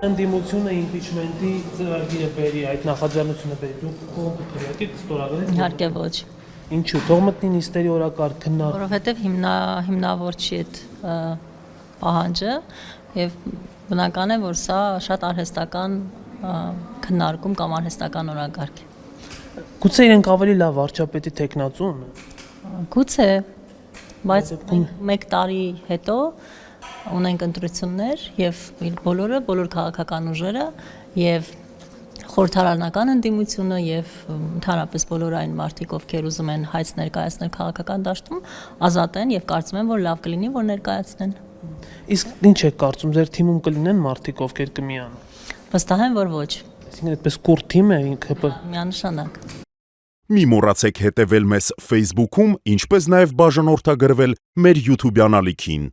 Ընդդիմությունը impeachment-ի ծրագիրը բերի, այդ նախաձեռնությունը բերի, դուք կողմ կքվեարկեք ստորագրեք։ Իհարկե ոչ, Ինչու՞, թող մտնի նիստերի օրակարգ քննարկում։ որովհետև հիմնավոր չի այդ պահանջը եւ բնական է, որ սա շատ արհեստական քննարկում կամ արհեստական օրակարգ է։ Գուցե իրենք ավելի լավ վարչապետի տեխնացու ունեն։ Գուցե, բայց մեկ տարի հետո ունենք ընտրություններ եւ բոլոր քաղաքական ուժերը եւ խորհրդարանական ընդդիմությունը եւ ընդհանրապես բոլոր այն մարդիկ, ովքեր ուզում են հայց ներկայացնել քաղաքական դաշտում, ազատ են եւ կարծում եմ, որ լավ կլինի, որ ներկայացնեն։ Իսկ ինչ եք կարծում, ձեր թիմում կլինեն մարդիկ, ովքեր կմիանան։ Վստահ եմ, որ ոչ։ Այսինքն այդպես կուրտ թիմ է ինքը։ Միանշանակ։ Մի մոռացեք հետևել մեզ Facebook-ում, ինչպես նաև բաժանորդագրվել մեր YouTube-յան ալիքին։